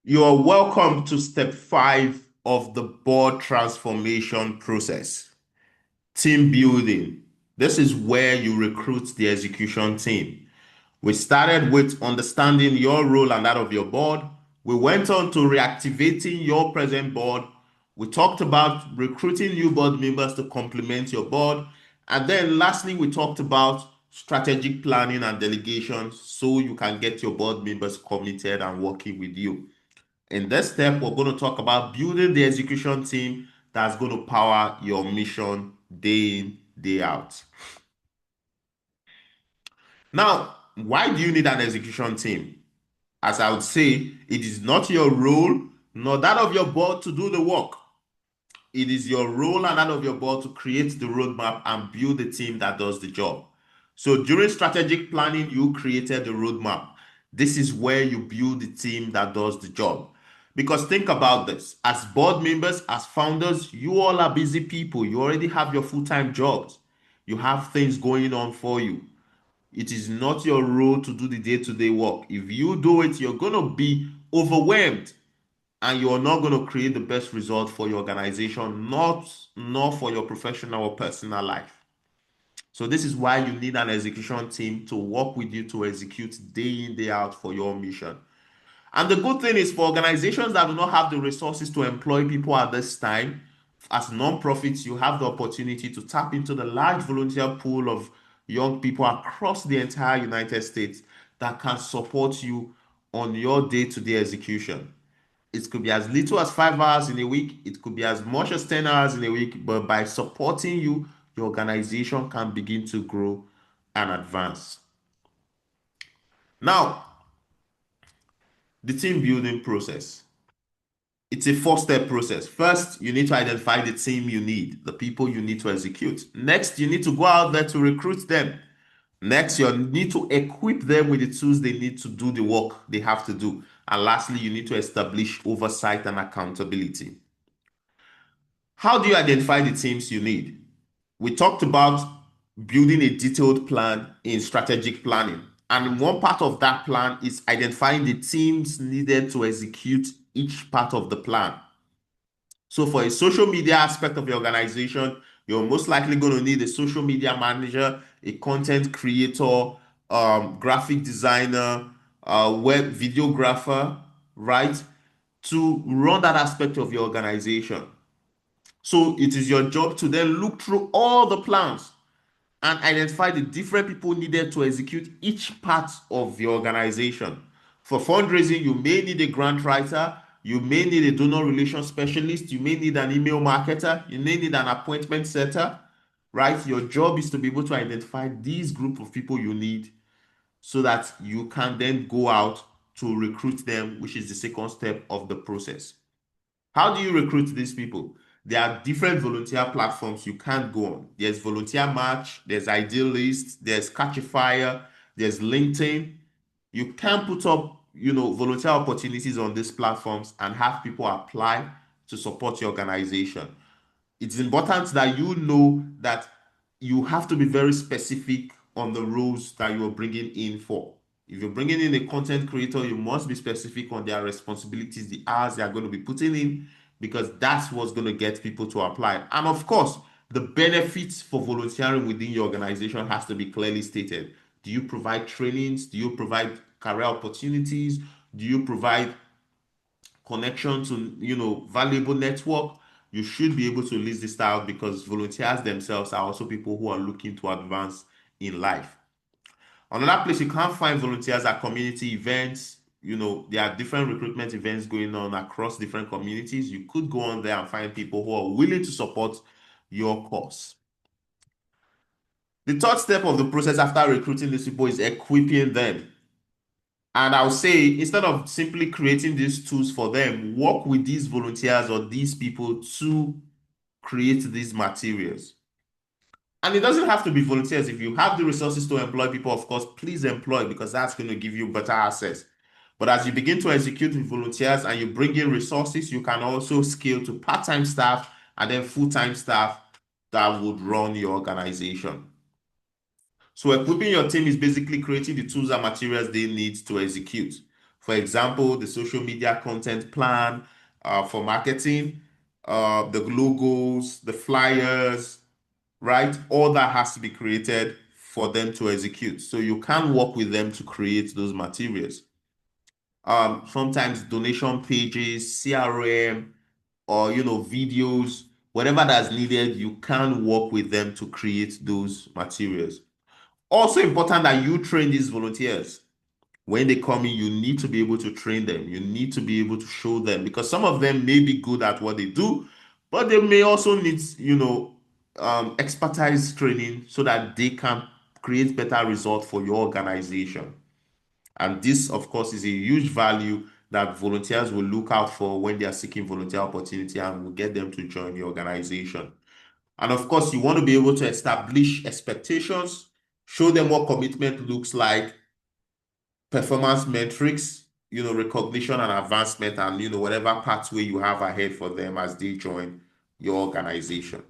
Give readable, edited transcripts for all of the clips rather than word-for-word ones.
You are welcome to step 5 of the board transformation process, team building. This is where you recruit the execution team. We started with understanding your role and that of your board. We went on to reactivating your present board. We talked about recruiting new board members to complement your board. And then lastly, we talked about strategic planning and delegation so you can get your board members committed and working with you. In this step, we're going to talk about building the execution team that's going to power your mission day in, day out. Now, why do you need an execution team? As I would say, it is not your role nor that of your board to do the work. It is your role and that of your board to create the roadmap and build a team that does the job. So during strategic planning, you created the roadmap. This is where you build the team that does the job. Because think about this, as board members, as founders, you all are busy people. You already have your full-time jobs. You have things going on for you. It is not your role to do the day-to-day work. If you do it, you're going to be overwhelmed and you're not going to create the best result for your organization, not for your professional or personal life. So this is why you need an execution team to work with you to execute day in, day out for your mission. And the good thing is for organizations that do not have the resources to employ people at this time, as non-profits, you have the opportunity to tap into the large volunteer pool of young people across the entire United States that can support you on your day-to-day execution. It could be as little as 5 hours in a week. It could be as much as 10 hours in a week. But by supporting you, your organization can begin to grow and advance. Now, the team building process. It's a 4-step process. First, you need to identify the team you need, the people you need to execute. Next, you need to go out there to recruit them. Next, you need to equip them with the tools they need to do the work they have to do. And lastly, you need to establish oversight and accountability. How do you identify the teams you need? We talked about building a detailed plan in strategic planning. And one part of that plan is identifying the teams needed to execute each part of the plan. So for a social media aspect of your organization, you're most likely going to need a social media manager, a content creator, graphic designer, web videographer, right? To run that aspect of your organization. So it is your job to then look through all the plans and identify the different people needed to execute each part of your organization. For fundraising, you may need a grant writer, you may need a donor relations specialist, you may need an email marketer, you may need an appointment setter, right? Your job is to be able to identify these group of people you need so that you can then go out to recruit them, which is the second step of the process. How do you recruit these people? There are different volunteer platforms you can go on. There's Volunteer Match, there's Idealist, there's Catchafire, there's LinkedIn. You can put up, volunteer opportunities on these platforms and have people apply to support your organization. It's important that you know that you have to be very specific on the roles that you're bringing in for. If you're bringing in a content creator, you must be specific on their responsibilities, the hours they are going to be putting in, because that's what's going to get people to apply. And of course, the benefits for volunteering within your organization has to be clearly stated. Do you provide trainings? Do you provide career opportunities? Do you provide connection to valuable network? You should be able to list this out because volunteers themselves are also people who are looking to advance in life. Another place you can't find volunteers are community events. There are different recruitment events going on across different communities. You could go on there and find people who are willing to support your cause. The third step of the process after recruiting these people is equipping them. And I'll say, instead of simply creating these tools for them, work with these volunteers or these people to create these materials. And it doesn't have to be volunteers. If you have the resources to employ people, of course, please employ because that's going to give you better access. But as you begin to execute with volunteers and you bring in resources, you can also scale to part-time staff and then full-time staff that would run your organization. So equipping your team is basically creating the tools and materials they need to execute. For example, the social media content plan for marketing, the logos, the flyers, right? All that has to be created for them to execute. So you can work with them to create those materials. Sometimes donation pages, CRM, or videos, whatever that's needed, you can work with them to create those materials. Also important that you train these volunteers. When they come in, you need to be able to train them. You need to be able to show them because some of them may be good at what they do, but they may also need, expertise training so that they can create better results for your organization. And this, of course, is a huge value that volunteers will look out for when they are seeking volunteer opportunity and will get them to join the organization. And of course, you want to be able to establish expectations, show them what commitment looks like, performance metrics, recognition and advancement, and whatever pathway you have ahead for them as they join your organization.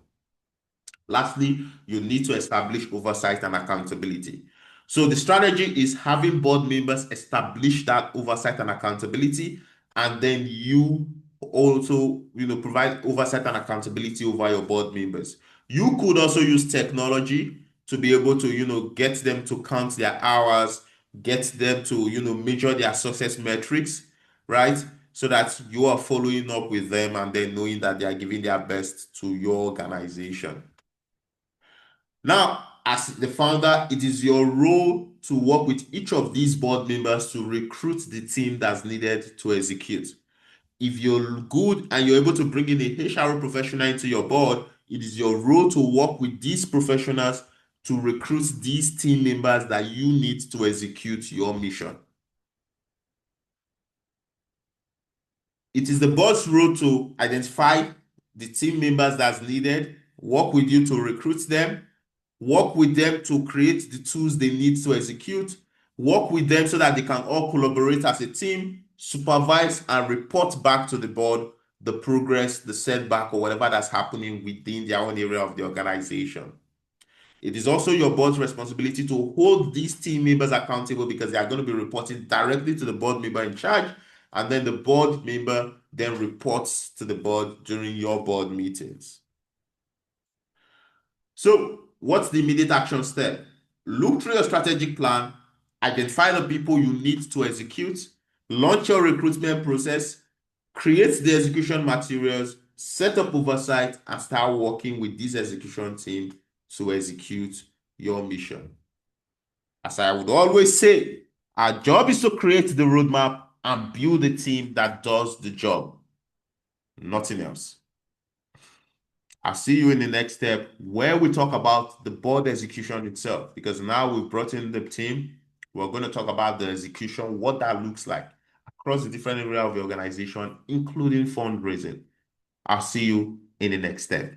Lastly, you need to establish oversight and accountability. So the strategy is having board members establish that oversight and accountability, and then you also, provide oversight and accountability over your board members. You could also use technology to be able to, get them to count their hours, get them to, measure their success metrics, right? So that you are following up with them and then knowing that they are giving their best to your organization. Now, as the founder, it is your role to work with each of these board members to recruit the team that's needed to execute. If you're good and you're able to bring in a HR professional into your board, it is your role to work with these professionals to recruit these team members that you need to execute your mission. It is the board's role to identify the team members that's needed, work with you to recruit them, work with them to create the tools they need to execute, work with them so that they can all collaborate as a team, supervise and report back to the board the progress, the setback, or whatever that's happening within their own area of the organization. It is also your board's responsibility to hold these team members accountable because they are going to be reporting directly to the board member in charge, and then the board member then reports to the board during your board meetings. So, what's the immediate action step? Look through your strategic plan, identify the people you need to execute, launch your recruitment process, create the execution materials, set up oversight, and start working with this execution team to execute your mission. As I would always say, our job is to create the roadmap and build a team that does the job, nothing else. I'll see you in the next step where we talk about the board execution itself, because now we've brought in the team. We're going to talk about the execution, what that looks like across the different areas of the organization, including fundraising. I'll see you in the next step.